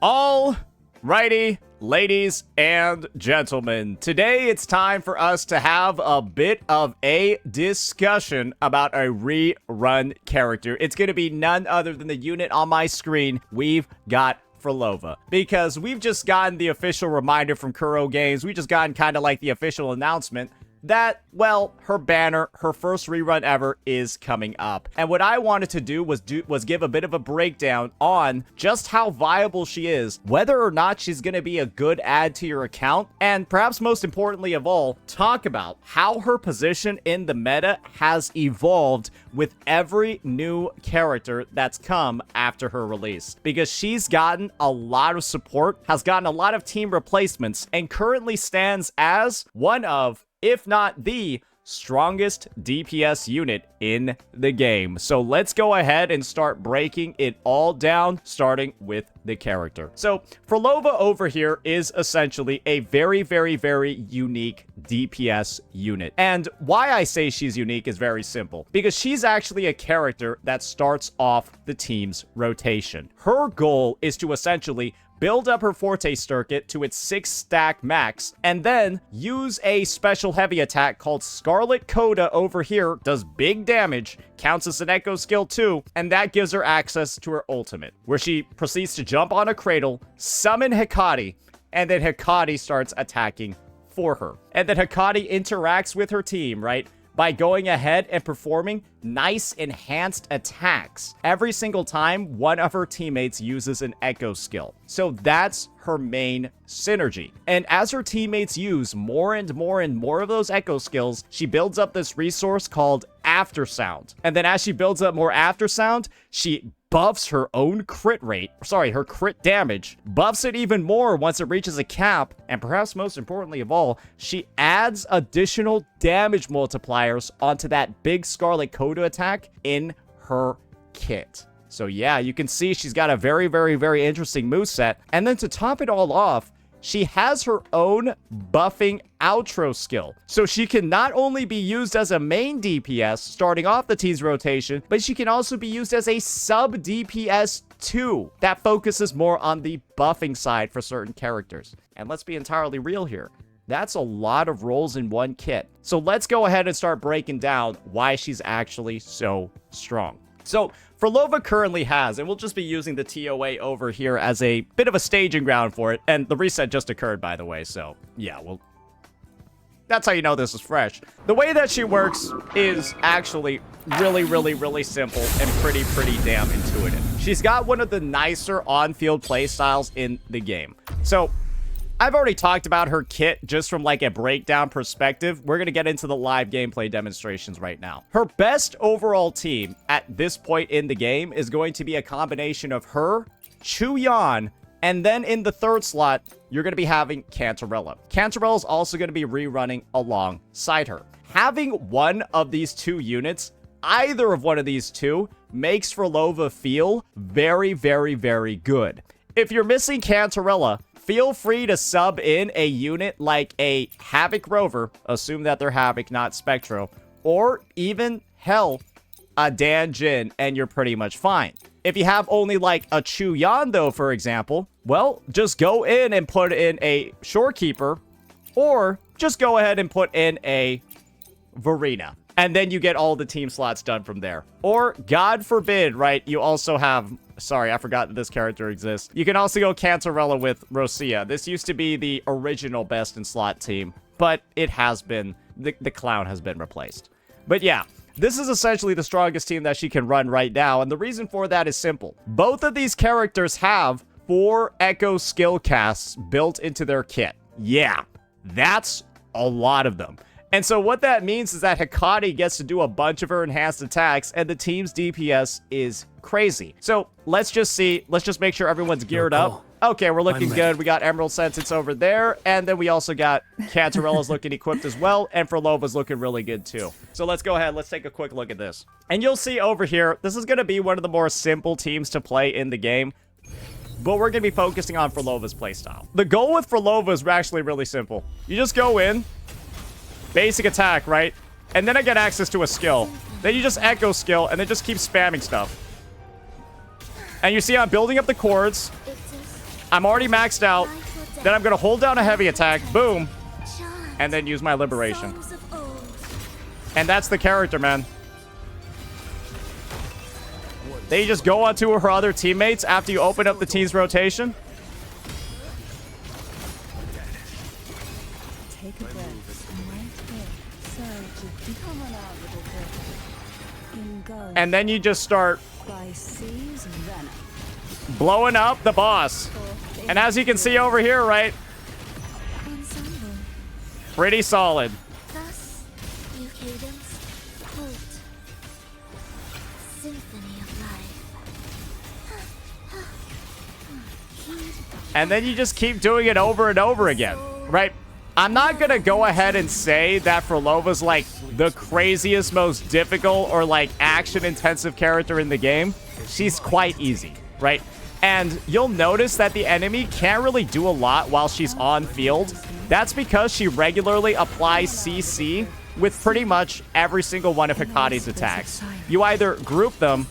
Alrighty, ladies and gentlemen, today it's time for us to have a bit of a discussion about a rerun character. It's going to be none other than the unit on my screen. We've got Phrolova, because we've just gotten the official reminder from Kuro Games. We just gotten kind of like the official announcement that, well, her banner, her first rerun ever, is coming up. And what I wanted to do was give a bit of a breakdown on just how viable she is, whether or not she's going to be a good add to your account, and perhaps most importantly of all, talk about how her position in the meta has evolved with every new character that's come after her release. Because she's gotten a lot of support, has gotten a lot of team replacements, and currently stands as one of, if not the strongest DPS unit in the game. So let's go ahead and start breaking it all down, starting with the character. So Phrolova over here is essentially a very, very, very unique DPS unit. And why I say she's unique is very simple, because she's actually a character that starts off the team's rotation. Her goal is to essentially build up her Forte circuit to its 6-stack max, and then use a special heavy attack called Scarlet Coda over here, does big damage, counts as an echo skill too, and that gives her access to her ultimate, where she proceeds to jump on a cradle, summon Hecate, and then Hecate starts attacking for her. And then Hecate interacts with her team, right, by going ahead and performing nice enhanced attacks every single time one of her teammates uses an echo skill. So that's her main synergy. And as her teammates use more and more and more of those echo skills, she builds up this resource called Aftersound. And then as she builds up more Aftersound, she buffs her own crit rate, her crit damage, buffs it even more once it reaches a cap, and perhaps most importantly of all, she adds additional damage multipliers onto that big Scarlet Coda attack in her kit. So yeah, you can see she's got a very, very, very interesting moveset. And then to top it all off, she has her own buffing outro skill. So she can not only be used as a main DPS starting off the team's rotation, but she can also be used as a sub DPS too, that focuses more on the buffing side for certain characters. And let's be entirely real here, that's a lot of roles in one kit. So let's go ahead and start breaking down why she's actually so strong. So Phrolova currently has, and we'll just be using the TOA over here as a bit of a staging ground for it. And the reset just occurred, by the way. So yeah, well, that's how you know this is fresh. The way that she works is actually really, really, really simple and pretty damn intuitive. She's got one of the nicer on-field play styles in the game. So I've already talked about her kit just from like a breakdown perspective. We're going to get into the live gameplay demonstrations right now. Her best overall team at this point in the game is going to be a combination of her, Chuyan, and then in the third slot, you're going to be having Cantarella. Cantarella is also going to be rerunning alongside her. Having one of these two units, either of one of these two, makes Phrolova feel very, very, very good. If you're missing Cantarella, feel free to sub in a unit like a Havoc Rover, assume that they're Havoc, not Spectro, or even, hell, a Dan Jin, and you're pretty much fine. If you have only like a Chuyan, though, for example, well, just go in and put in a Shorekeeper, or just go ahead and put in a Verena, and then you get all the team slots done from there. Or, God forbid, right, you also have... Sorry, I forgot that this character exists. You can also go Cantarella with Rosia. This used to be the original best in slot team, but it has been, the clown has been replaced. But yeah, this is essentially the strongest team that she can run right now, and the reason for that is simple. Both of these characters have 4 Echo skill casts built into their kit. Yeah, that's a lot of them. And so what that means is that Hecate gets to do a bunch of her enhanced attacks, and the team's DPS is crazy. So let's just make sure everyone's geared up. Okay, we're looking good. We got Emerald Sentence over there, and then we also got Cantarella's looking equipped as well, and Phrolova's looking really good too. So let's go ahead, let's take a quick look at this. And you'll see over here, this is going to be one of the more simple teams to play in the game, but we're going to be focusing on Phrolova's playstyle. The goal with Phrolova is actually really simple. You just go in, basic attack, right? And then I get access to a skill. Then you just echo skill, and then just keep spamming stuff. And you see I'm building up the cords. I'm already maxed out. Then I'm going to hold down a heavy attack. Boom. And then use my liberation. And that's the character, man. They just go onto her other teammates after you open up the team's rotation. Take a breath. And then you just start blowing up the boss. And as you can see over here, right? Pretty solid. And then you just keep doing it over and over again, right? I'm not going to go ahead and say that Phrolova's like the craziest, most difficult, or like action-intensive character in the game. She's quite easy, right? And you'll notice that the enemy can't really do a lot while she's on field. That's because she regularly applies CC with pretty much every single one of Hikate's attacks. You either group them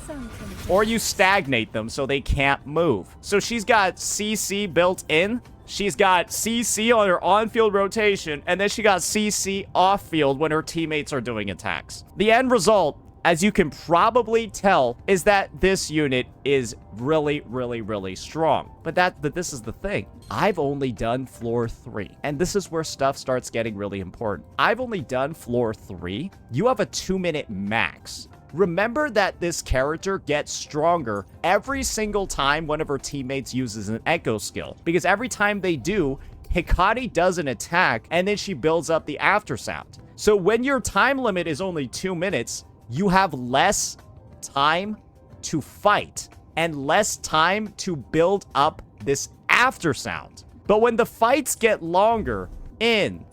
or you stagnate them so they can't move. So she's got CC built in. She's got CC on her on-field rotation, and then she got CC off-field when her teammates are doing attacks. The end result, as you can probably tell, is that this unit is really, really, really strong. But this is the thing. I've only done floor 3, and this is where stuff starts getting really important. I've only done floor 3. You have a 2-minute max. Remember that this character gets stronger every single time one of her teammates uses an echo skill, because every time they do, Hikate does an attack and then she builds up the after sound. So when your time limit is only 2 minutes, you have less time to fight and less time to build up this after sound. But when the fights get longer in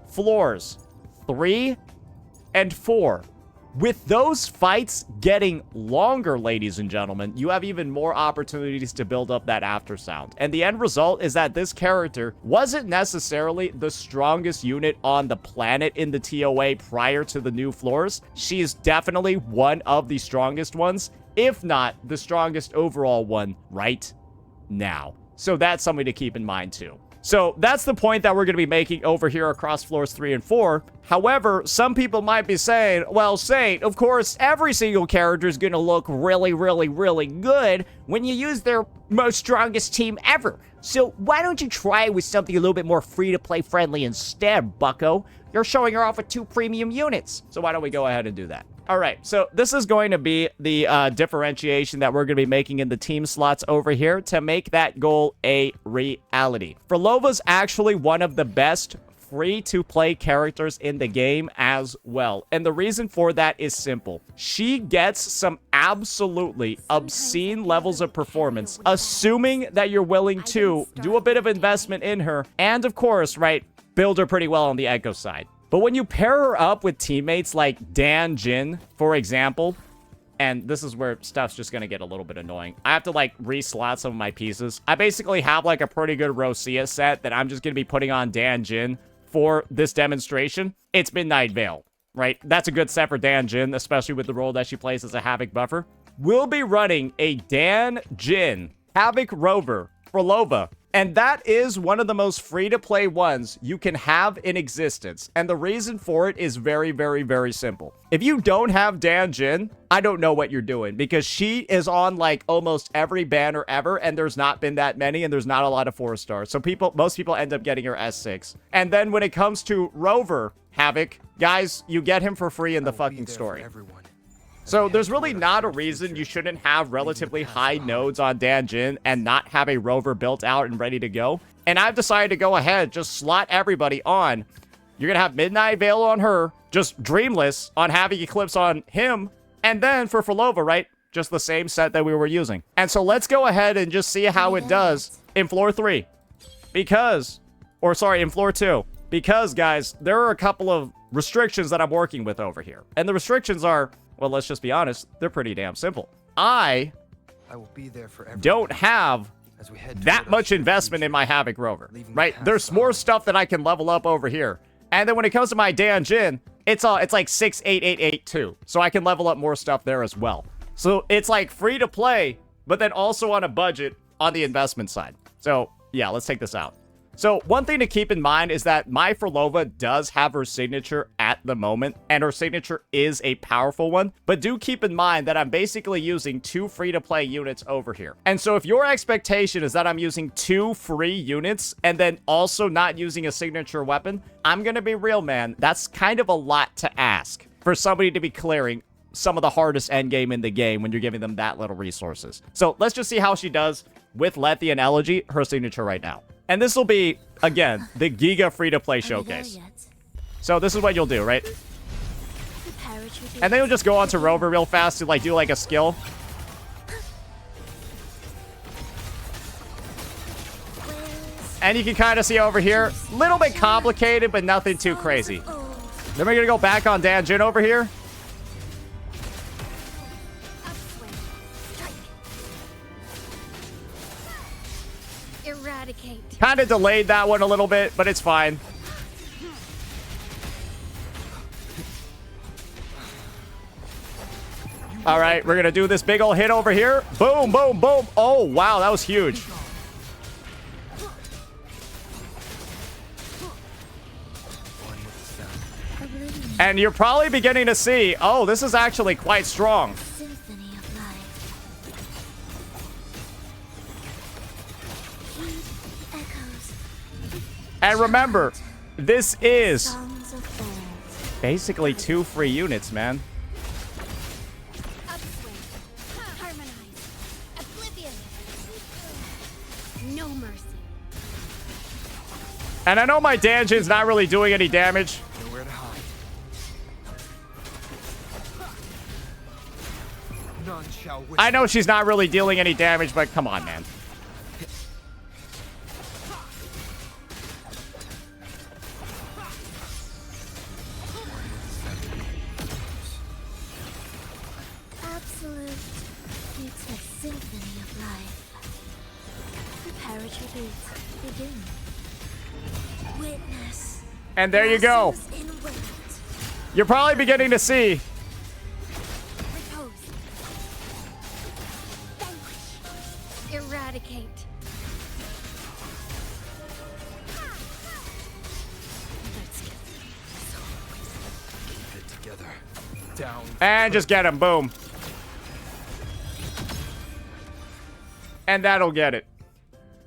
floors 3 and 4, with those fights getting longer, ladies and gentlemen, you have even more opportunities to build up that after sound. And the end result is that this character wasn't necessarily the strongest unit on the planet in the TOA prior to the new floors. She's definitely one of the strongest ones, if not the strongest overall one right now. So that's something to keep in mind too. So that's the point that we're going to be making over here across floors 3 and 4. However, some people might be saying, well, Saint, of course, every single character is going to look really, really, really good when you use their most strongest team ever. So why don't you try with something a little bit more free-to-play friendly instead, bucko? You're showing her off with 2 premium units. So why don't we go ahead and do that? All right, so this is going to be the differentiation that we're going to be making in the team slots over here to make that goal a reality. Phrolova's actually one of the best free-to-play characters in the game as well. And the reason for that is simple. She gets some absolutely obscene levels of performance, assuming that you're willing to do a bit of investment in her, and of course, right, build her pretty well on the echo side. But when you pair her up with teammates like Dan Jin, for example, and this is where stuff's just going to get a little bit annoying. I have to, like, reslot some of my pieces. I basically have, like, a pretty good Rosia set that I'm just going to be putting on Dan Jin for this demonstration. It's Midnight Veil, right? That's a good set for Dan Jin, especially with the role that she plays as a Havoc buffer. We'll be running a Dan Jin Havoc Rover Phrolova. And that is one of the most free-to-play ones you can have in existence. And the reason for it is very, very, very simple. If you don't have Dan Jin, I don't know what you're doing, because she is on like almost every banner ever, and there's not been that many, and there's not a lot of 4-stars. So most people end up getting her S6. And then when it comes to Rover Havoc, guys, you get him for free in the fucking story. So there's really not a reason you shouldn't have relatively high nodes on Dan Jin and not have a Rover built out and ready to go. And I've decided to go ahead, just slot everybody on. You're going to have Midnight Veil on her, just Dreamless on Havoc Eclipse on him, and then for Phrolova, right, just the same set that we were using. And so let's go ahead and just see how it does in floor 3. In floor 2. Because, guys, there are a couple of restrictions that I'm working with over here. And the restrictions are, well, let's just be honest, they're pretty damn simple. I will be there for don't have that much investment in my Havoc Rover, right? There's more stuff that I can level up over here. And then when it comes to my Dan Jin, it's like 68882. So I can level up more stuff there as well. So it's like free to play, but then also on a budget on the investment side. So, yeah, let's take this out. So, one thing to keep in mind is that my Phrolova does have her signature at the moment, and her signature is a powerful one, but do keep in mind that I'm basically using 2 free-to-play units over here. And so if your expectation is that I'm using 2 free units and then also not using a signature weapon, I'm gonna be real, man. That's kind of a lot to ask for somebody to be clearing some of the hardest endgame in the game when you're giving them that little resources. So let's just see how she does with Lethe and Elegy, her signature right now. And this will be, again, the Giga free-to-play showcase. So this is what you'll do, right? And then you'll just go on to Rover real fast to, like, do, like, a skill. And you can kind of see over here, a little bit complicated, but nothing too crazy. Then we're going to go back on Danjin over here. Kind of delayed that one a little bit, but it's fine. All right, we're going to do this big old hit over here. Boom, boom, boom. Oh, wow, that was huge. And you're probably beginning to see, oh, this is actually quite strong. And remember, this is basically 2 free units, man. No mercy. And I know my Danjin's not really doing any damage. Nowhere to hide. None shall whisper. I know she's not really dealing any damage, but come on, man. And there you go. You're probably beginning to see. Eradicate. Keep it together. Down. And just get him. Boom. And that'll get it.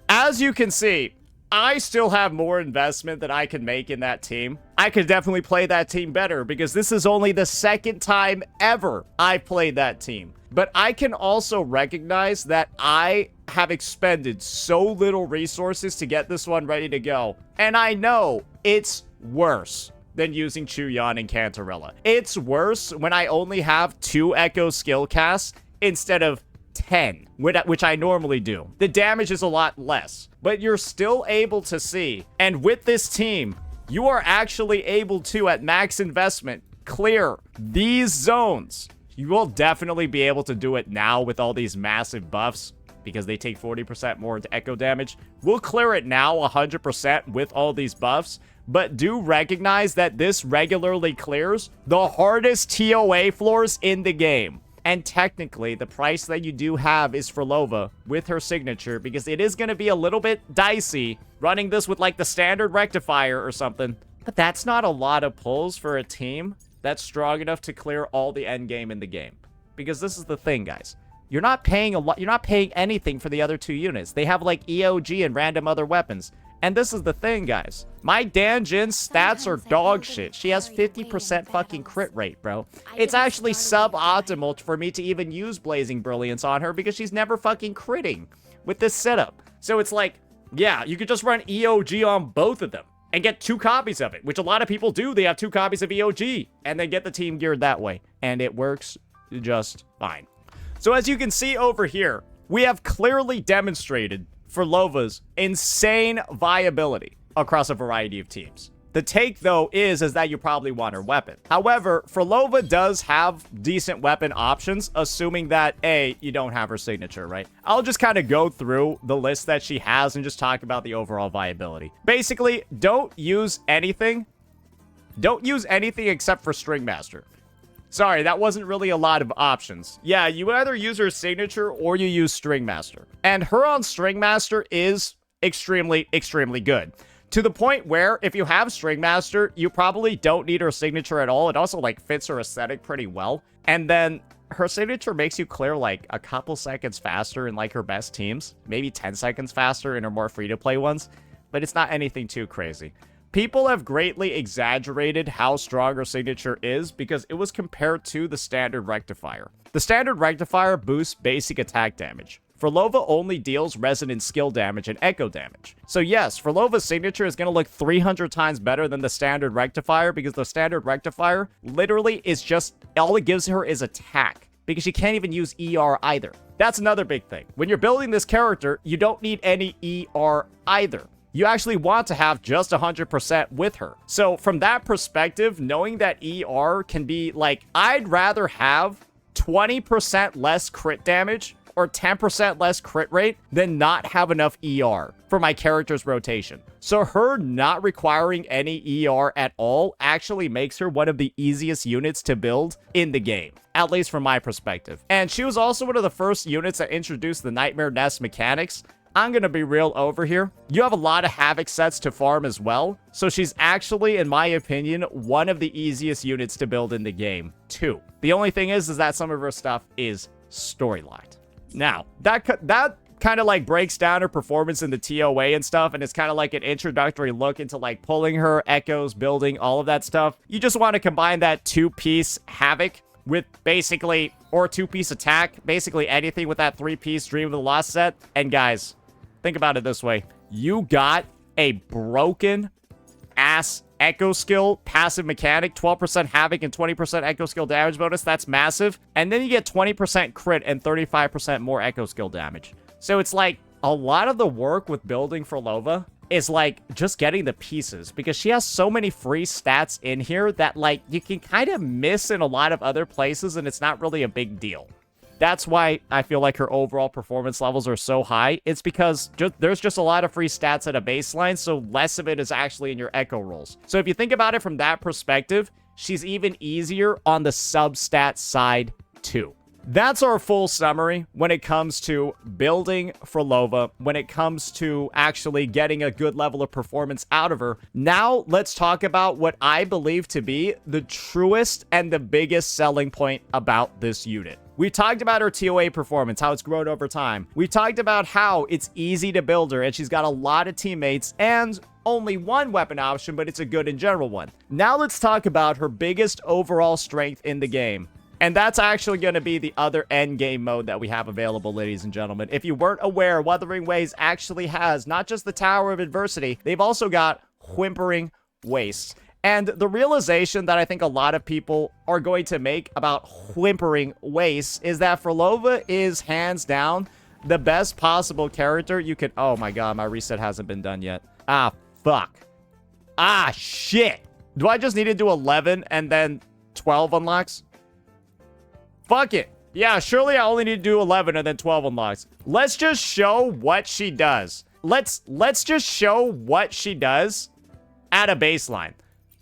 As you can see, I still have more investment that I can make in that team. I could definitely play that team better because this is only the 2nd time ever I've played that team. But I can also recognize that I have expended so little resources to get this one ready to go. And I know it's worse than using Chuyan and Cantarella. It's worse when I only have 2 Echo skill casts instead of 10, which I normally do. The damage is a lot less, but you're still able to see. And with this team, you are actually able to, at max investment, clear these zones. You will definitely be able to do it now with all these massive buffs because they take 40% more into echo damage. We'll clear it now 100% with all these buffs, but do recognize that this regularly clears the hardest TOA floors in the game. And technically, the price that you do have is Phrolova with her signature because it is going to be a little bit dicey running this with like the standard rectifier or something. But that's not a lot of pulls for a team that's strong enough to clear all the end game in the game. Because this is the thing, guys. You're not paying a lot. You're not paying anything for the other 2 units. They have like EOG and random other weapons. And this is the thing, guys. My Danjin's stats are dog shit. She has 50% fucking crit rate, bro. It's actually suboptimal for me to even use Blazing Brilliance on her because she's never fucking critting with this setup. So it's like, yeah, you could just run EOG on both of them and get 2 copies of it, which a lot of people do. They have 2 copies of EOG and then get the team geared that way. And it works just fine. So as you can see over here, we have clearly demonstrated Phrolova's insane viability across a variety of teams. The take, though, is that you probably want her weapon. However, Phrolova does have decent weapon options, assuming that, A, you don't have her signature, right? I'll just kind of go through the list that she has and just talk about the overall viability. Basically, don't use anything. Don't use anything except for String Master. Sorry, that wasn't really a lot of options. Yeah, you either use her signature or you use String Master. And her on String Master is extremely, extremely good. To the point where, if you have String Master, you probably don't need her signature at all. It also, like, fits her aesthetic pretty well. And then her signature makes you clear, like, a couple seconds faster in, like, her best teams. Maybe 10 seconds faster in her more free-to-play ones. But it's not anything too crazy. People have greatly exaggerated how strong her signature is because it was compared to the standard rectifier. The standard rectifier boosts basic attack damage. Phrolova only deals resonant skill damage and echo damage. So yes, Phrolova's signature is going to look 300 times better than the standard rectifier because the standard rectifier literally is just, all it gives her is attack because she can't even use ER either. That's another big thing. When you're building this character, you don't need any ER either. You actually want to have just 100% with her. So from that perspective, knowing that ER can be like, I'd rather have 20% less crit damage or 10% less crit rate than not have enough ER for my character's rotation. So her not requiring any ER at all actually makes her one of the easiest units to build in the game, at least from my perspective. And she was also one of the first units that introduced the Nightmare Nest mechanics. I'm gonna be real over here. You have a lot of Havoc sets to farm as well, so she's actually, in my opinion, one of the easiest units to build in the game, too. The only thing is that some of her stuff is storylined. Now, that kind of like breaks down her performance in the TOA and stuff, and it's kind of like an introductory look into like pulling her, echoes, building, all of that stuff. You just want to combine that two-piece Havoc with basically, or two-piece attack, basically anything with that three-piece Dream of the Lost set. And guys, think about it this way. You got a broken ass echo skill passive mechanic, 12% Havoc and 20% echo skill damage bonus. That's massive. And then you get 20% crit and 35% more echo skill damage. So it's like a lot of the work with building Phrolova is like just getting the pieces, because she has so many free stats in here that like you can kind of miss in a lot of other places, and it's not really a big deal. That's why I feel like her overall performance levels are so high. It's because there's just a lot of free stats at a baseline, so less of it is actually in your echo rolls. So if you think about it from that perspective, she's even easier on the substat side too. That's our full summary when it comes to building Phrolova, when it comes to actually getting a good level of performance out of her. Now, let's talk about what I believe to be the truest and the biggest selling point about this unit. We talked about her TOA performance, how it's grown over time. We talked about how it's easy to build her, and she's got a lot of teammates and only one weapon option, but it's a good in general one. Now let's talk about her biggest overall strength in the game. And that's actually going to be the other end game mode that we have available, ladies and gentlemen. If you weren't aware, Wuthering Waves actually has not just the Tower of Adversity, they've also got Whimpering Wastes. And the realization that I think a lot of people are going to make about Whimpering Wastes is that Phrolova is hands down the best possible character you could... Oh my god, my reset hasn't been done yet. Ah, fuck. Ah, shit. Do I just need to do 11 and then 12 unlocks? Fuck it. Yeah, surely I only need to do 11 and then 12 unlocks. Let's just show what she does. Let's just show what she does at a baseline.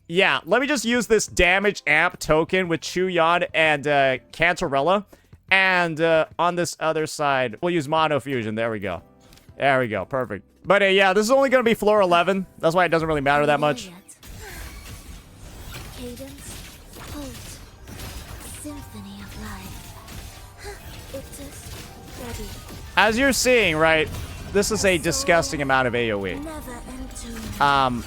Yeah, let me just use this damage amp token with Chuyon and Cantarella. And on this other side, we'll use Mono Fusion. There we go. There we go. Perfect. But yeah, this is only going to be floor 11. That's why it doesn't really matter that much. Cadence, pulse, symphony of life. It is ready. As you're seeing, right, this is a disgusting amount of AoE. Never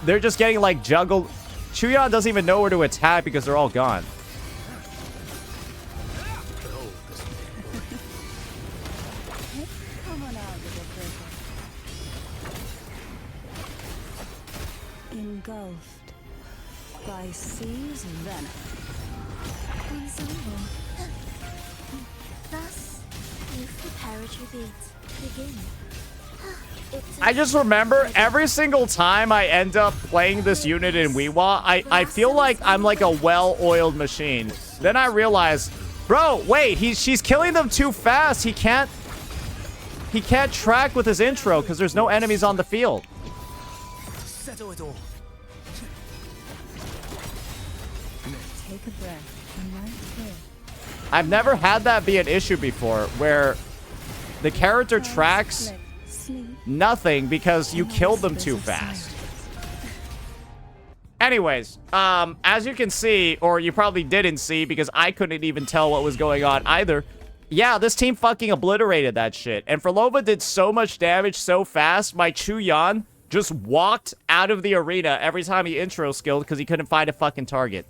They're just getting, like, juggled. Chuyon doesn't even know where to attack because they're all gone. Engulfed by sea's venom. ensemble. Thus, youth preparatory beats begin. I just remember every single time I end up playing this unit in Weewa, I feel like I'm like a well-oiled machine. Then I realize, bro, wait, she's killing them too fast. He can't track with his intro because there's no enemies on the field. Settle it all. Take a breath. I'm right here. I've never had that be an issue before, where the character tracks Click, sleep, nothing because you and killed them whispers too of fast. silence. Anyways, as you can see, or you probably didn't see because I couldn't even tell what was going on either. Yeah, this team fucking obliterated that shit. And Phrolova did so much damage so fast, my Chuyan just walked out of the arena every time he intro skilled because he couldn't find a fucking target.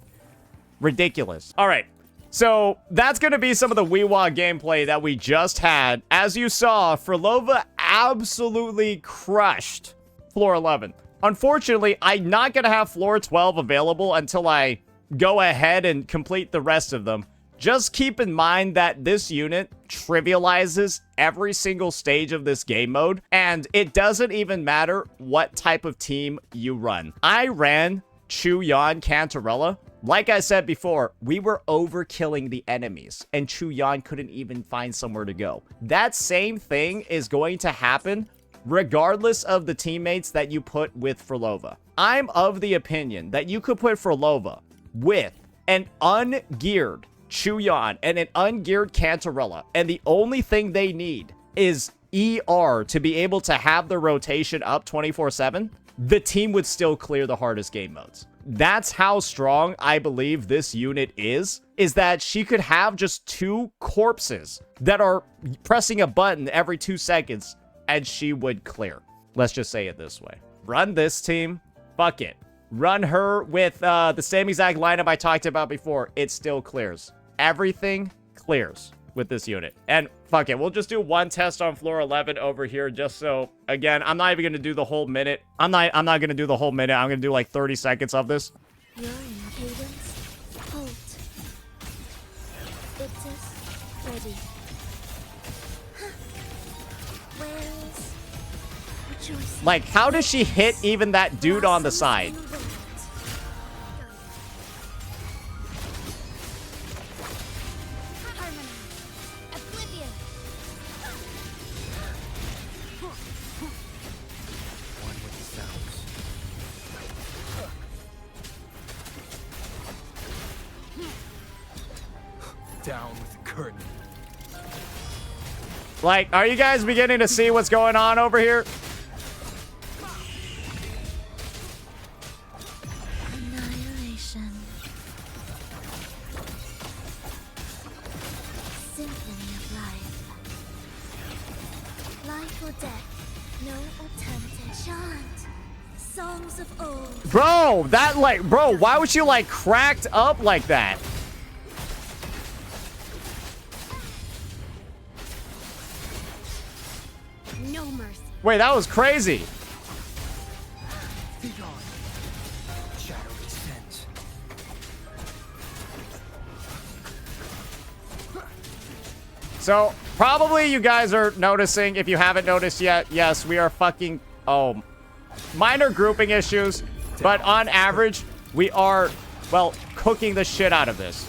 Ridiculous. All right. So that's going to be some of the Weewa gameplay that we just had. As you saw, Phrolova absolutely crushed floor 11. Unfortunately, I'm not going to have floor 12 available until I go ahead and complete the rest of them. Just keep in mind that this unit trivializes every single stage of this game mode, and it doesn't even matter what type of team you run. I ran Chuyan Cantarella. Like I said before, we were overkilling the enemies, and Chuyan couldn't even find somewhere to go. That same thing is going to happen regardless of the teammates that you put with Phrolova. I'm of the opinion that you could put Phrolova with an ungeared Chuyan and an ungeared Cantarella, and the only thing they need is ER to be able to have the rotation up 24/7, the team would still clear the hardest game modes. That's how strong I believe this unit is that she could have just 2 corpses that are pressing a button every 2 seconds, and she would clear. Let's just say it this way. Run this team. Fuck it. Run her with the same exact lineup I talked about before. It still clears. Everything clears with this unit. And fuck it, we'll just do one test on floor 11 over here just so, again, I'm not even going to do the whole minute. I'm not going to do the whole minute. I'm going to do like 30 seconds of this. You're in cadence. Halt. It is ready. Where is rejoicing? Like, how does she hit even that dude on the side? Oblivion. One with the sounds. Down with the curtain. Like, are you guys beginning to see what's going on over here? Annihilation. Symphony of life. Life or death. No alternative. Chant. Songs of old. Bro, that like, bro, why was she like cracked up like that? No mercy. Wait, that was crazy. Be gone. Shadow descends. So, probably you guys are noticing, if you haven't noticed yet, yes, we are fucking, oh, minor grouping issues, but on average, we are, well, cooking the shit out of this.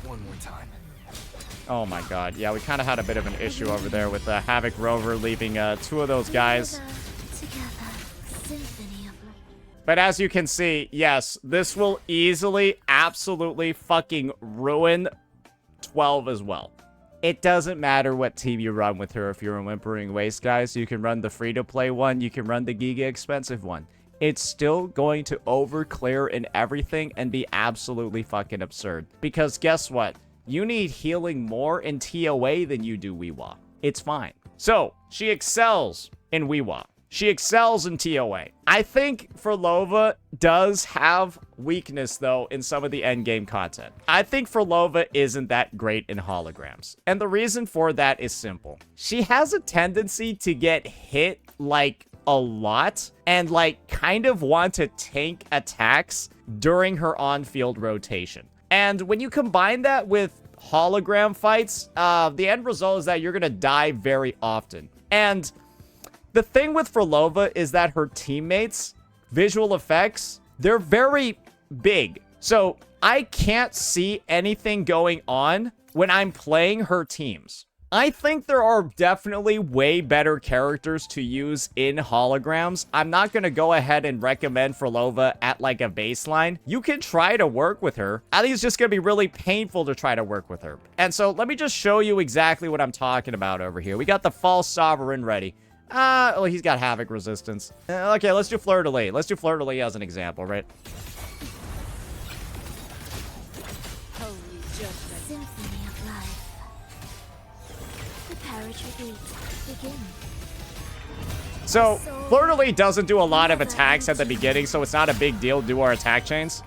One more time. Oh my god, yeah, we kind of had a bit of an issue over there with Havoc Rover leaving 2 of those guys. Together. Symphony of life. But as you can see, yes, this will easily, absolutely fucking ruin 12 as well. It doesn't matter what team you run with her if you're in Wuthering Waves, guys. You can run the free-to-play one. You can run the Giga expensive one. It's still going to overclear in everything and be absolutely fucking absurd. Because guess what? You need healing more in TOA than you do Weewa. It's fine. So, she excels in Weewa. She excels in TOA. I think Phrolova does have weakness, though, in some of the endgame content. I think Phrolova isn't that great in holograms. And the reason for that is simple. She has a tendency to get hit, like, a lot, and, like, kind of want to tank attacks during her on-field rotation. And when you combine that with hologram fights, the end result is that you're gonna die very often. And the thing with Phrolova is that her teammates, visual effects, they're very big. So I can't see anything going on when I'm playing her teams. I think there are definitely way better characters to use in holograms. I'm not going to go ahead and recommend Phrolova at like a baseline. You can try to work with her. I think it's just going to be really painful to try to work with her. And so let me just show you exactly what I'm talking about over here. We got the False Sovereign ready. Well, he's got Havoc resistance. Okay, let's do Fleur de Lis. Let's do Fleur de Lis as an example, right? Holy judgment. Symphony of life. The parrot retreat begin. So, Fleur de Lis doesn't do a lot of attacks at the beginning, so it's not a big deal to do our attack chains.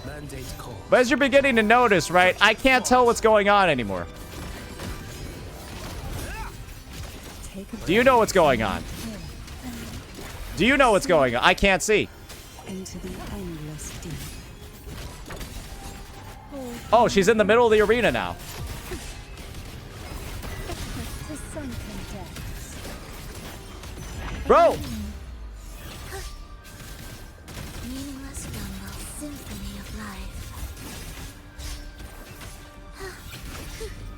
Mandate call. But as you're beginning to notice, right, I can't tell what's going on anymore. Take a Do you know what's going on? Do you know what's going on? I can't see. into the endless deep. Oh, she's in the middle of the arena now. To sunken depths. Bro! Meaningless rumble. Symphony of life.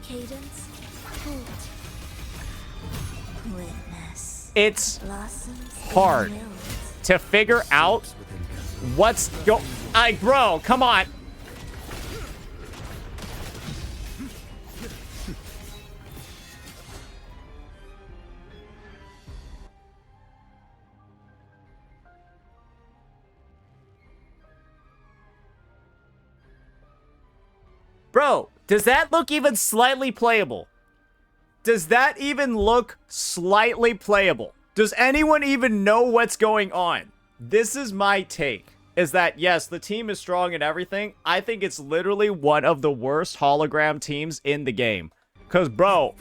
Cadence. Hold. Witness. It's Blossoms. hard in wilt. to figure out what's bro, come on. Bro, does that look even slightly playable? Does that even look slightly playable? Does anyone even know what's going on? This is my take. Is that, yes, the team is strong and everything. I think it's literally one of the worst hologram teams in the game. Because, bro,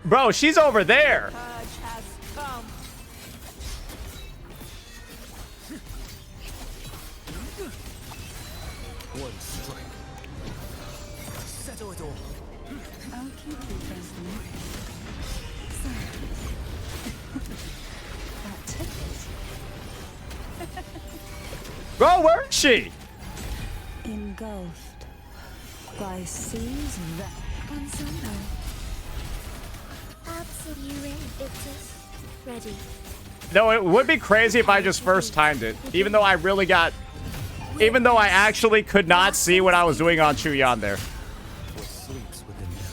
Bro, she's over there. Purge has come. One strike. Settle it all. I'll keep you company. That tickles. Bro, where is she? Engulfed by seas that Ensemble. Absolute Iptus. Ready. No, it would be crazy if I just first timed it. Even though I actually could not see what I was doing on Chuyan there. What sleeps within them.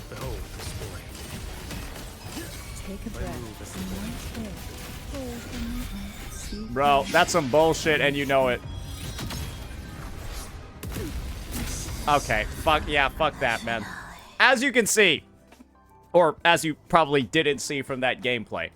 Behold this boy. take a breath and one Hold the movement. Bro, that's some bullshit and you know it. Okay, fuck that, man. As you can see, or as you probably didn't see from that gameplay,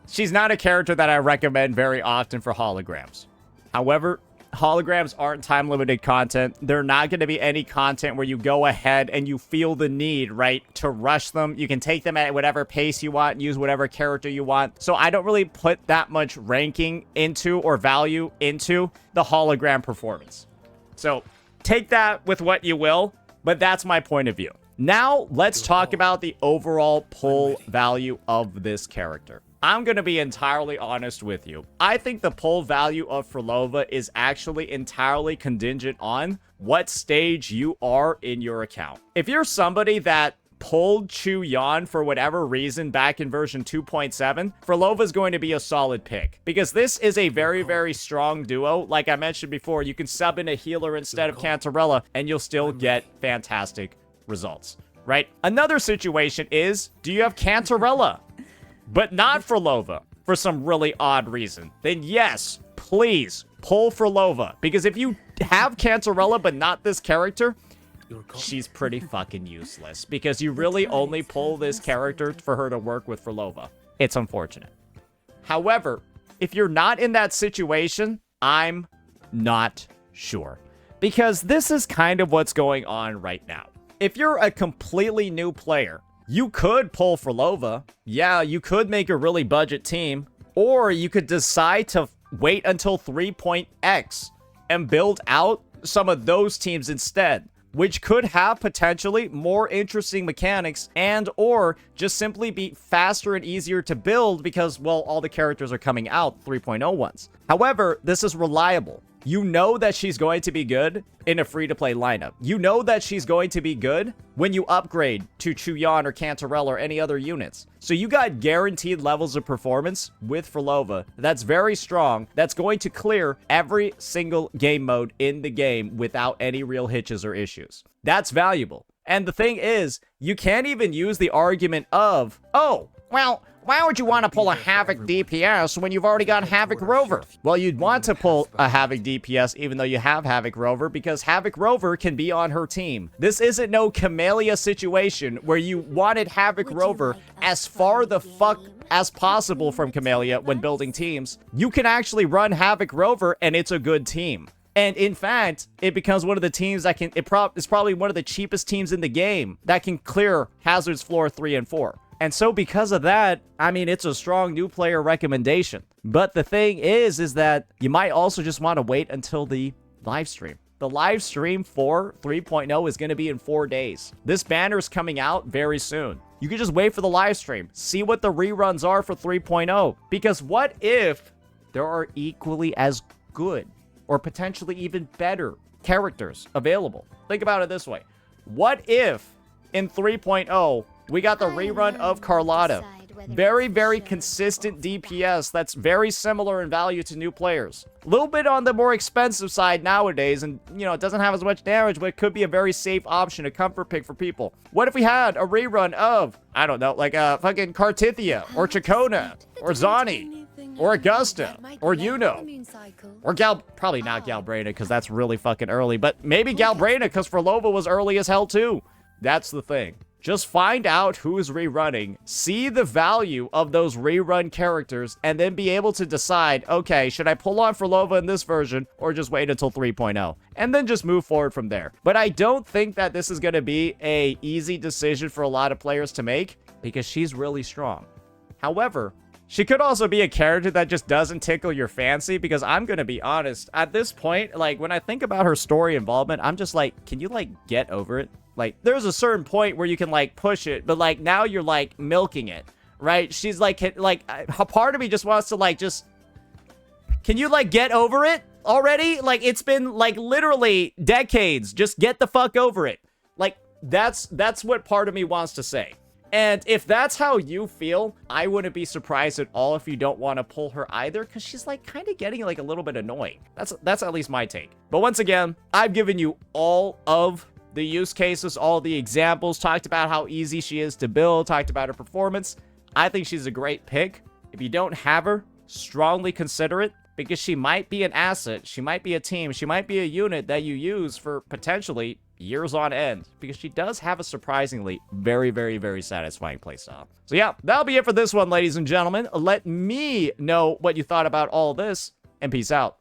she's not a character that I recommend very often for holograms. However, holograms aren't time-limited content. They're not going to be any content where you go ahead and you feel the need, right, to rush them. You can take them at whatever pace you want, use whatever character you want. So I don't really put that much ranking into or value into the hologram performance. So take that with what you will, but that's my point of view. Now, let's talk about the overall pull value of this character. I'm going to be entirely honest with you. I think the pull value of Phrolova is actually entirely contingent on what stage you are in your account. If you're somebody that pulled Chuyan for whatever reason back in version 2.7, Phrolova is going to be a solid pick. Because this is a very, very strong duo. Like I mentioned before, you can sub in a healer instead of Cantarella, and you'll still get fantastic results, right? Another situation is, do you have Cantarella, but not Phrolova for some really odd reason? Then yes, please pull Phrolova. Because if you have Cantarella but not this character, she's pretty fucking useless. Because you really only pull this character for her to work with Phrolova. It's unfortunate. However, if you're not in that situation, I'm not sure. Because this is kind of what's going on right now. If you're a completely new player, you could pull Phrolova. Yeah, you could make a really budget team. Or you could decide to wait until 3.x and build out some of those teams instead, which could have potentially more interesting mechanics and or just simply be faster and easier to build because, well, all the characters are coming out 3.0 ones. However, this is reliable. You know that she's going to be good in a free-to-play lineup. You know that she's going to be good when you upgrade to Chuyan or Cantarell or any other units. So you got guaranteed levels of performance with Phrolova that's very strong, that's going to clear every single game mode in the game without any real hitches or issues. That's valuable. And the thing is, you can't even use the argument of, oh, well, why would you want to pull a Havoc DPS when you've already got Havoc Rover? Well, you'd want to pull a Havoc DPS even though you have Havoc Rover because Havoc Rover can be on her team. This isn't no Camellia situation where you wanted Havoc Rover as far the fuck as possible from Camellia when building teams. You can actually run Havoc Rover and it's a good team. And in fact, it becomes one of the teams that can, it's probably one of the cheapest teams in the game that can clear Hazards Floor 3 and 4. And so because of that, I mean, it's a strong new player recommendation. But the thing is that you might also just want to wait until the live stream. The live stream for 3.0 is going to be in 4 days. This banner is coming out very soon. You can just wait for the live stream. See what the reruns are for 3.0. Because what if there are equally as good or potentially even better characters available? Think about it this way. What if in 3.0, we got the rerun of Carlotta? Very, very consistent DPS that's very similar in value to new players. A little bit on the more expensive side nowadays, and, you know, it doesn't have as much damage, but it could be a very safe option, a comfort pick for people. What if we had a rerun of, I don't know, like fucking Cartithia, or Chacona, or Zani, or Augusta, or Yuno, or probably not Galbraina, because that's really fucking early, but maybe Galbraina, because Phrolova was early as hell too. That's the thing. Just find out who's rerunning, see the value of those rerun characters, and then be able to decide, okay, should I pull on Phrolova in this version, or just wait until 3.0? And then just move forward from there. But I don't think that this is going to be an easy decision for a lot of players to make, because she's really strong. However, she could also be a character that just doesn't tickle your fancy, because I'm going to be honest, at this point, like, when I think about her story involvement, I'm just like, can you, like, get over it? Like, there's a certain point where you can, like, push it, but, like, now you're, like, milking it, right? She's, like, a part of me just wants to, like, just... Can you, like, get over it already? Like, it's been, like, literally decades. Just get the fuck over it. Like, that's what part of me wants to say. And if that's how you feel, I wouldn't be surprised at all if you don't want to pull her either, because she's, like, kind of getting, like, a little bit annoying. That's at least my take. But once again, I've given you all of the use cases, all the examples, talked about how easy she is to build, talked about her performance. I think she's a great pick. If you don't have her, strongly consider it, because she might be an asset, she might be a team, she might be a unit that you use for potentially years on end, because she does have a surprisingly very, very, very satisfying playstyle. So yeah, that'll be it for this one, ladies and gentlemen. Let me know what you thought about all this, and peace out.